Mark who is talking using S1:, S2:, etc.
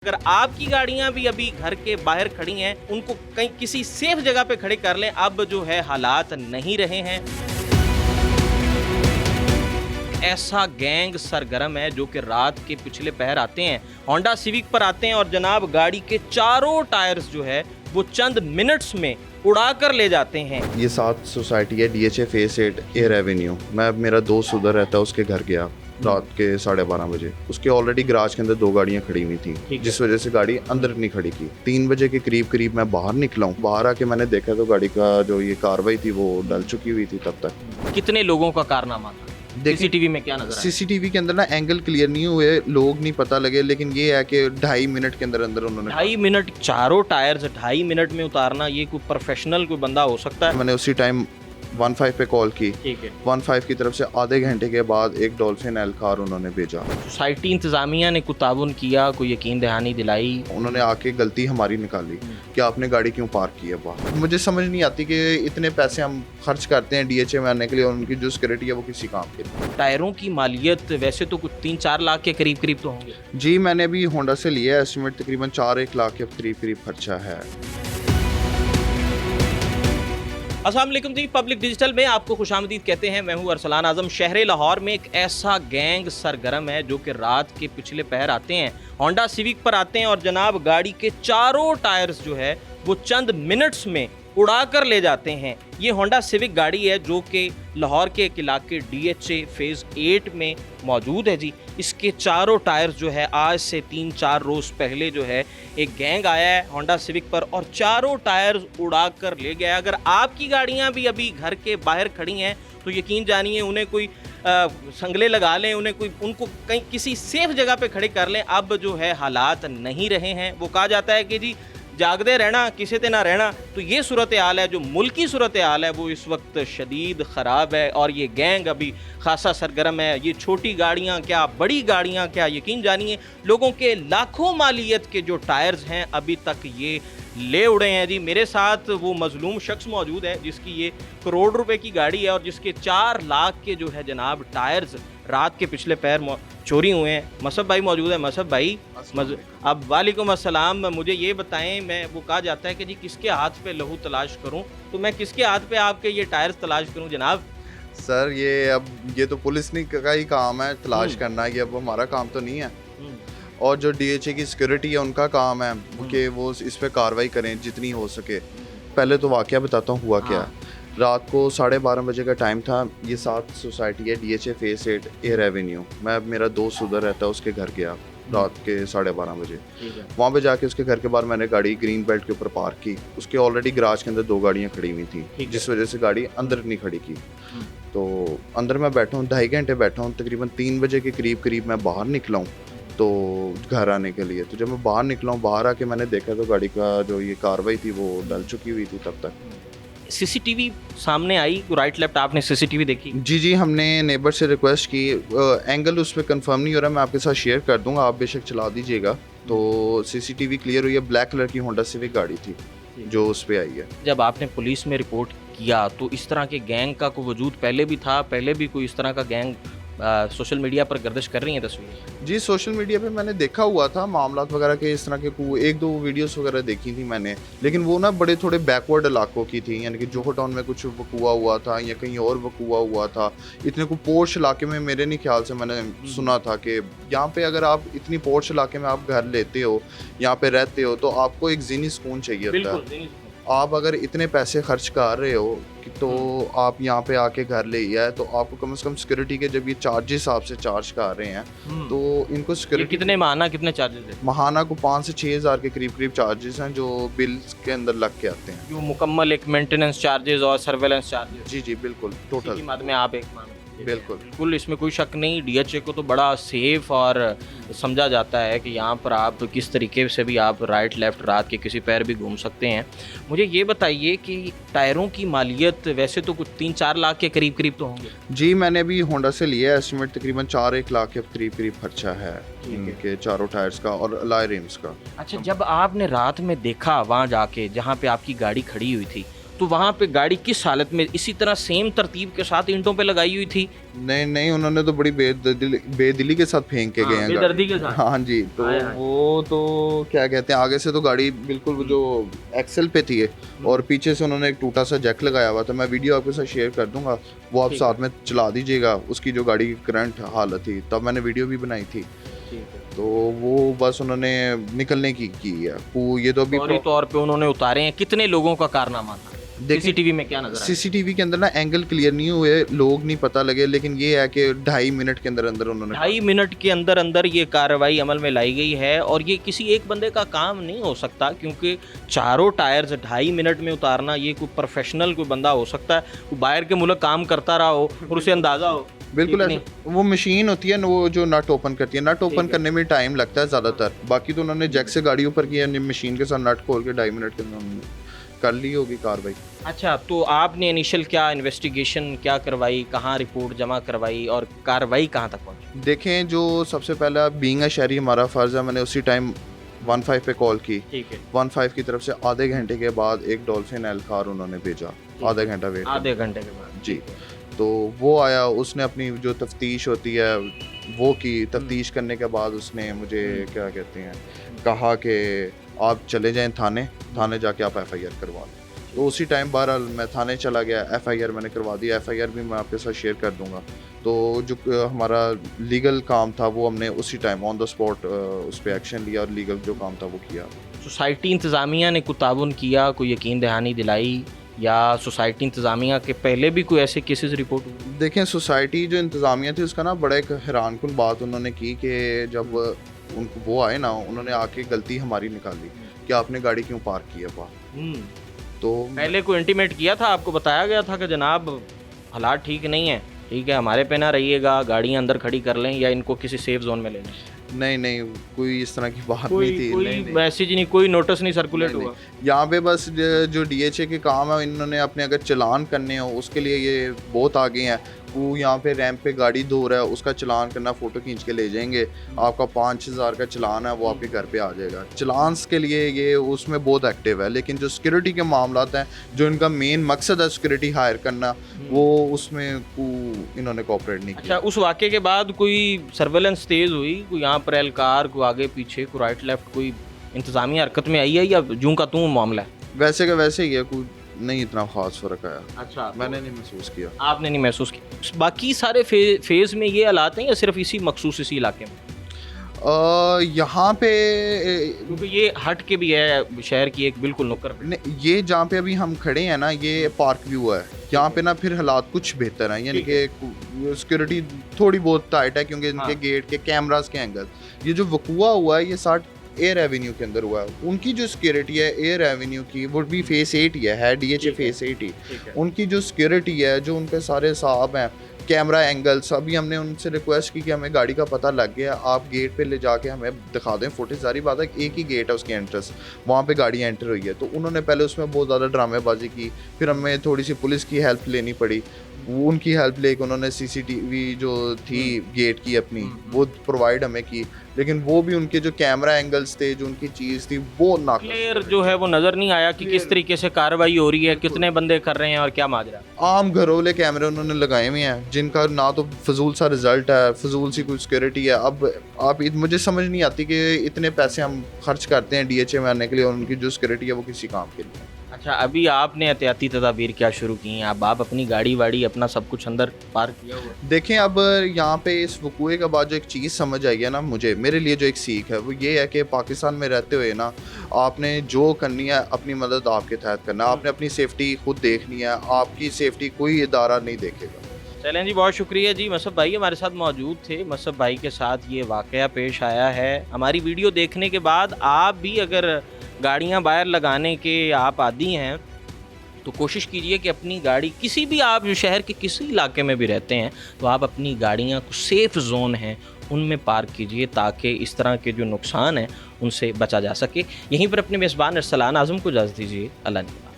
S1: अगर आपकी गाड़ियां भी अभी घर के बाहर खड़ी हैं, उनको कहीं किसी सेफ जगह पे खड़े कर लें। अब जो है हालात नहीं रहे हैं। ऐसा गैंग सरगर्म है जो कि रात के पिछले पहर आते हैं, होंडा सिविक पर आते हैं और जनाब गाड़ी के चारों टायर्स जो है वो चंद मिनट्स में उड़ा कर ले जाते हैं।
S2: ये 7 सोसाइटी है DHA फेस 8 एयर एवेन्यू। मैं मेरा दोस्त उधर रहता है, उसके घर गया रात के 12:30 बजे। उसके ऑलरेडी गराज के अंदर 2 गाड़ियां खड़ी हुई थी, जिस वजह से गाड़ी अंदर नहीं खड़ी की। 3 बजे के करीब मैं बाहर निकला हूँ। बाहर आके मैंने देखा तो गाड़ी का जो ये कार्रवाई थी वो डल चुकी हुई थी। तब तक
S1: कितने लोगों का कारनामा था? सीसीटीवी में क्या नजर आया?
S2: सीसीटीवी के अंदर ना एंगल क्लियर नहीं हुए, लोग नहीं पता लगे, लेकिन ये है कि 2.5 मिनट के अंदर उन्होंने
S1: 2.5 मिनट चारों टायर्स 2.5 मिनट में उतारना, ये कोई प्रोफेशनल कोई बंदा हो सकता है?
S2: मैंने उसी टाइम 15 पे कॉल की।
S1: ठीक है।
S2: 15 की तरफ से आधे घंटे के बाद एक डॉल्फिन एल कार उन्होंने भेजा।
S1: सोसाइटी इंतजामिया ने कोई ताउन किया, कोई यकीन दहानी दिलाई?
S2: उन्होंने आके गलती हमारी निकाली कि आपने गाड़ी क्यों पार्क की है बाहर। मुझे समझ नहीं आती कि इतने पैसे हम खर्च करते हैं DHA में आने के लिए और उनकी जो सिक्योरिटी है वो किसी काम की नहीं।
S1: टायरों की मालियत वैसे तो कुछ 3-4 लाख के करीब तो होंगे।
S2: जी मैंने अभी होंडा से लिया है, एस्टिमेट तकरीबन 4-1 लाख के करीब खर्चा है।
S1: अस्सलाम वालेकुम जी, पब्लिक डिजिटल में आपको खुशामदीद कहते हैं। मैं हूं अरसलान आजम। शहर लाहौर में एक ऐसा गैंग सरगर्म है जो कि रात के पिछले पहर आते हैं, होंडा सिविक पर आते हैं और जनाब गाड़ी के चारों टायर्स जो है वो चंद मिनट्स में उड़ा कर ले जाते हैं। ये होंडा सिविक गाड़ी है जो कि लाहौर के एक इलाके DHA फेज़ 8 में मौजूद है जी। इसके चारों टायर्स जो है आज से 3-4 रोज़ पहले जो है एक गैंग आया है होंडा सिविक पर और चारों टायर्स उड़ा कर ले गया। अगर आपकी गाड़ियां भी अभी घर के बाहर खड़ी हैं तो यकीन जानिए उन्हें कोई संगले लगा लें, उनको कहीं किसी सेफ जगह पे खड़े कर लें। अब जो है हालात नहीं रहे हैं। वो कहा जाता है कि जी जागदे रहना किसी ते ना रहना। तो ये सूरत हाल है, जो मुल्की सूरत हाल है वो इस वक्त शदीद ख़राब है और ये गैंग अभी खासा सरगर्म है। ये छोटी गाड़ियाँ क्या, बड़ी गाड़ियाँ क्या, यकीन जानिए लोगों के लाखों मालियत के जो टायर्स हैं अभी तक ये ले उड़े हैं जी। मेरे साथ वो मजलूम शख्स मौजूद है जिसकी ये करोड़ रुपए की गाड़ी है और जिसके 4 लाख के जो है जनाब टायर्स रात के पिछले पैर चोरी हुए हैं। मसब भाई मौजूद है। मसब भाई अब वालेकुम अस्सलाम। मुझे ये बताएं, मैं वो कहा जाता है कि जी किसके हाथ पे लहू तलाश करूं, तो मैं किसके हाथ पे आपके ये टायर्स तलाश करूं जनाब?
S2: सर ये तो पुलिस का ही काम है तलाश करना, ये अब हमारा काम तो नहीं है। और जो DHA की सिक्योरिटी है उनका काम है कि वो इस पे कार्रवाई करें जितनी हो सके। पहले तो वाकया बताता हूँ हुआ क्या। रात को 12:30 बजे का टाइम था। ये 7 सोसाइटी है DHA फेस 8 एयर एवेन्यू। मैं मेरा दोस्त उधर रहता है, उसके घर गया रात के 12:30 बजे। वहाँ पे जाके उसके घर के बाहर मैंने गाड़ी ग्रीन बेल्ट के ऊपर पार्क की। उसके ऑलरेडी गराज के अंदर 2 गाड़ियाँ खड़ी हुई थी, जिस वजह से गाड़ी अंदर नहीं खड़ी की। तो अंदर मैं बैठा हूँ, 2.5 घंटे बैठा हूँ। तकरीबन 3 बजे के करीब मैं बाहर निकला हूँ तो घर आने के लिए। तो जब मैं बाहर निकला हूँ, बाहर आके मैंने देखा तो गाड़ी का जो ये कार्रवाई थी वो डल चुकी हुई थी। तब तक
S1: सीसीटीवी सामने आई, राइट लेफ्ट आपने सीसीटीवी देखी?
S2: जी हमने नेबर से रिक्वेस्ट की। एंगल उस पर कंफर्म नहीं हो रहा, मैं आपके साथ शेयर कर दूंगा, आप बेशक चला दीजिएगा। तो सीसीटीवी क्लियर हुई है। ब्लैक कलर की होंडा सिविक गाड़ी थी जो उस पर आई है।
S1: जब आपने पुलिस में रिपोर्ट किया तो इस तरह के गैंग का कोई वजूद पहले भी था? पहले भी कोई इस तरह का गैंग सोशल मीडिया पर गर्दिश कर रही हैं तस्वीरें?
S2: जी सोशल मीडिया पे मैंने देखा हुआ था मामला वगैरह के, इस तरह के 1-2 वीडियोस वगैरह देखी थी मैंने, लेकिन वो ना बड़े थोड़े बैकवर्ड इलाकों की थी। यानी कि जोहो टाउन में कुछ वकूआ हुआ था या कहीं और वकूआ हुआ था। इतने को पोर्श इलाके में मेरे नहीं ख्याल से मैंने सुना था कि यहाँ पे अगर आप इतनी पोर्श इलाके में आप घर लेते हो, यहाँ पे रहते हो, तो आपको एक ज़हनी सुकून चाहिए होता है। आप अगर इतने पैसे खर्च कर रहे हो तो आप यहाँ पे आके घर ले आए, तो आपको कम से कम सिक्योरिटी के जब ये चार्जेस आपसे चार्ज कर रहे हैं तो इनको सिक्योरिटी
S1: कितने चार्जेस है?
S2: महाना को 5 से 6 हज़ार के करीब चार्जेस हैं जो बिल्स के अंदर लग के आते हैं।
S1: जो मुकम्मल एक मेंटेनेंस चार्जेस और सर्वेलेंस चार्जेस?
S2: जी बिल्कुल टोटल
S1: में आप एक
S2: बिल्कुल
S1: इसमें कोई शक नहीं। DHA को तो बड़ा सेफ और समझा जाता है कि यहाँ पर आप किस तरीके से भी आप राइट लेफ्ट रात के किसी पैर भी घूम सकते हैं। मुझे ये बताइए कि टायरों की मालियत वैसे तो कुछ 3-4 लाख के करीब तो होंगे।
S2: जी मैंने अभी होंडा से लिया है, एस्टिमेट तकरीबन 4-1 लाख के करीब खर्चा है इनके चारों टायर्स का और अलॉय रिम्स का।
S1: अच्छा, जब आपने रात में देखा वहाँ जाके जहाँ पे आपकी गाड़ी खड़ी हुई थी, तो वहाँ पे गाड़ी किस हालत में इसी तरह सेम तरतीब के साथ ईंटों पे लगाई हुई थी?
S2: नहीं नहीं, उन्होंने तो बड़ी बेदिली के साथ फेंक के गए हैं
S1: बेदर्दी के साथ।
S2: हाँ जी, तो
S1: हाय हाय।
S2: वो तो क्या कहते हैं, आगे से तो गाड़ी बिल्कुल वो जो एक्सेल पे थी और पीछे से उन्होंने एक टूटा सा जैक लगाया हुआ था। मैं वीडियो आपके साथ शेयर कर दूंगा, वो आप
S1: ठीक
S2: साथ में चला दीजिएगा उसकी जो गाड़ी की करंट हालत थी, तब मैंने वीडियो भी बनाई थी।
S1: ठीक है।
S2: तो वो बस उन्होंने निकलने की है वो, ये तो अभी
S1: फौरी तौर पे उन्होंने उतारे हैं। कितने लोगों का कारनामा था? सीसीटीवी में क्या नजर आया?
S2: सीसीटीवी के अंदर ना एंगल क्लियर नहीं हुए, लोग नहीं पता लगे, लेकिन ये है कि 2.5 मिनट के अंदर अंदर उन्होंने
S1: 2.5 मिनट के अंदर अंदर ये कार्रवाई अमल में लाई गई है। और ये किसी एक बंदे का काम नहीं हो सकता, क्योंकि चारों टायर्स 2.5 मिनट में उतारना, ये कोई प्रोफेशनल कोई बंदा हो सकता है, कोई बाहर के मुल्क काम करता रहा हो और उसे अंदाजा हो।
S2: बिल्कुल
S1: इतनी-
S2: ऐसा। वो मशीन होती है ना, वो जो नट ओपन करती है, नट ओपन करने में टाइम लगता है ज़्यादातर। बाकी तो उन्होंने जैक से गाड़ी ऊपर किया, मशीन के साथ नट खोल के 2.5 मिनट के अंदर उन्होंने कर ली होगी कार्रवाई।
S1: अच्छा, तो आपने इनिशियल क्या इन्वेस्टिगेशन क्या करवाई, कहाँ रिपोर्ट जमा करवाई और कार्रवाई कहाँ तक पहुँची?
S2: देखें, जो सबसे पहला बीइंग अ शहरी हमारा फ़र्ज़ है, मैंने उसी टाइम 15 पे कॉल की।
S1: ठीक है।
S2: 15 की तरफ से आधे घंटे के बाद एक डॉल्फिन एहलकार उन्होंने भेजा, आधा घंटा वेट
S1: आधे घंटे के बाद।
S2: जी। तो वो आया, उसने अपनी जो तफ्तीश होती है वो की। तफ्तीश करने के बाद उसने मुझे क्या कहते हैं कहा कि आप चले जाएं थाने जाके आप FIR करवा लें। तो उसी टाइम बहरहाल मैं थाने चला गया, FIR मैंने करवा दिया। FIR भी मैं आपके साथ शेयर कर दूंगा। तो जो हमारा लीगल काम था वो हमने उसी टाइम ऑन द स्पॉट उस पर एक्शन लिया और लीगल जो काम था वो किया।
S1: सोसाइटी इंतज़ामिया ने कोई ताउन किया, कोई यकीन दहानी दिलाई, या सोसाइटी इंतज़ामिया के पहले भी कोई ऐसे केसेस रिपोर्ट हुए?
S2: देखें, सोसाइटी जो इंतज़ामिया थी उसका ना बड़ा एक हैरानकुन बात उन्होंने की कि जब उनको वो आए ना, उन्होंने आके गलती हमारी निकाली कि आपने गाड़ी क्यों पार्क किया बाहर। तो
S1: पहले कोई इंटीमेट किया था, आपको बताया गया था कि जनाब हालात ठीक नहीं है, ठीक है, हमारे पे ना रहिएगा, गाड़ियाँ अंदर खड़ी कर लें या इनको किसी सेफ जोन में ले लें?
S2: नहीं, कोई इस तरह की बात नहीं थी।
S1: कोई
S2: नहीं,
S1: मैसेज नहीं, कोई नोटिस नहीं सर्कुलेट
S2: नहीं,
S1: हुआ?
S2: यहाँ पे बस जो DHA के काम है, इन्होंने अपने अगर चलान करने हो उसके लिए ये बहुत आगे हैं। वो यहाँ पे रैंप पे गाड़ी धो रहा है, उसका चलान करना, फ़ोटो खींच के ले जाएंगे, आपका 5,000 का चलान है वो आपके घर पे आ जाएगा। चलान्स के लिए ये उसमें बहुत एक्टिव है, लेकिन जो सिक्योरिटी के मामला हैं, जो इनका मेन मकसद है सिक्योरिटी हायर करना, वो उसमें इन्होंने कोऑपरेट नहीं किया।
S1: अच्छा, उस वाक़े के बाद कोई सर्वेलेंस तेज़ हुई, कोई यहाँ पर एहलकार, कोई आगे पीछे, कोई राइट लेफ्ट, कोई इंतज़ामिया हरकत में आई है, या जूं का तूं मामला है?
S2: वैसे का वैसे ही है, कोई नहीं इतना खास फर्क आया।
S1: अच्छा,
S2: मैंने नहीं महसूस किया।
S1: आपने नहीं महसूस किया? बाकी सारे फेज़ में ये हालात हैं या सिर्फ इसी मखसूस इसी इलाके में?
S2: यहाँ पे
S1: क्योंकि ये हट के भी है शहर की एक बिल्कुल नुक्कड़ पे।
S2: ये जहाँ पे अभी हम खड़े हैं ना, ये पार्क व्यू है। यहाँ पे ना फिर हालात कुछ बेहतर हैं, यानी कि सिक्योरिटी थोड़ी बहुत टाइट है, क्योंकि इनके गेट के कैमरास के एंगल। ये जो वकूआ हुआ है ये 60 एयर एवेन्यू के अंदर हुआ है। उनकी जो सिक्योरिटी है एयर एवेन्यू की, वो भी फेस 8 ही है DHA फेस 8 ही। उनकी जो सिक्योरिटी है, जो उनके सारे साहब हैं, कैमरा एंगल्स, अभी हमने उनसे रिक्वेस्ट की कि हमें गाड़ी का पता लग गया, आप गेट पे ले जाके हमें दिखा दें फुटेज। सारी बात है, एक ही गेट है उसकी एंट्रेंस, वहाँ पे गाड़ी एंटर हुई है। तो उन्होंने पहले उसमें बहुत ज़्यादा ड्रामेबाजी की, फिर हमें थोड़ी सी पुलिस की हेल्प लेनी पड़ी। उनकी हेल्प लेके उन्होंने CCTV जो थी गेट की अपनी, वो प्रोवाइड हमें की, लेकिन वो भी उनके जो कैमरा एंगल्स थे, जो उनकी चीज़ थी, वो नाकाफी
S1: क्लियर जो है वो नज़र नहीं आया कि किस तरीके से कार्रवाई हो रही है, कितने बंदे कर रहे हैं और क्या माजरा।
S2: आम घरों वाले कैमरे उन्होंने लगाए हुए हैं, जिनका ना तो फजूल सा रिजल्ट है, फजूल सी कोई सिक्योरिटी है। अब आप मुझे समझ नहीं आती कि इतने पैसे हम खर्च करते हैं DHA में आने के लिए, और उनकी जो सिक्योरिटी है वो किसी काम के लिए।
S1: अच्छा, अभी आपने एहतियाती तदाबीर क्या शुरू की हैं? अब आप अपनी गाड़ी वाड़ी अपना सब कुछ अंदर पार्क किया हुआ है?
S2: देखें, अब यहाँ पे इस वकूए के बाद जो एक चीज़ समझ आई है ना, मेरे लिए जो एक सीख है वो ये है कि पाकिस्तान में रहते हुए ना, आपने जो करनी है अपनी मदद आपके तहत करना है। आपने अपनी सेफ्टी खुद देखनी है, आपकी सेफ्टी कोई इदारा नहीं देखेगा।
S1: चलें जी, बहुत शुक्रिया जी। मसब भाई हमारे साथ मौजूद थे। मसब भाई के साथ ये वाक़या पेश आया है। हमारी वीडियो देखने के बाद आप भी अगर गाड़ियाँ बाहर लगाने के आप आदी हैं तो कोशिश कीजिए कि अपनी गाड़ी, किसी भी आप जो शहर के किसी इलाके में भी रहते हैं, तो आप अपनी गाड़ियाँ को सेफ़ जोन हैं उनमें पार्क कीजिए, ताकि इस तरह के जो नुकसान हैं उनसे बचा जा सके। यहीं पर अपने मेज़बान अरसलान आज़म को इजाज़त दीजिए। अल्लाह ने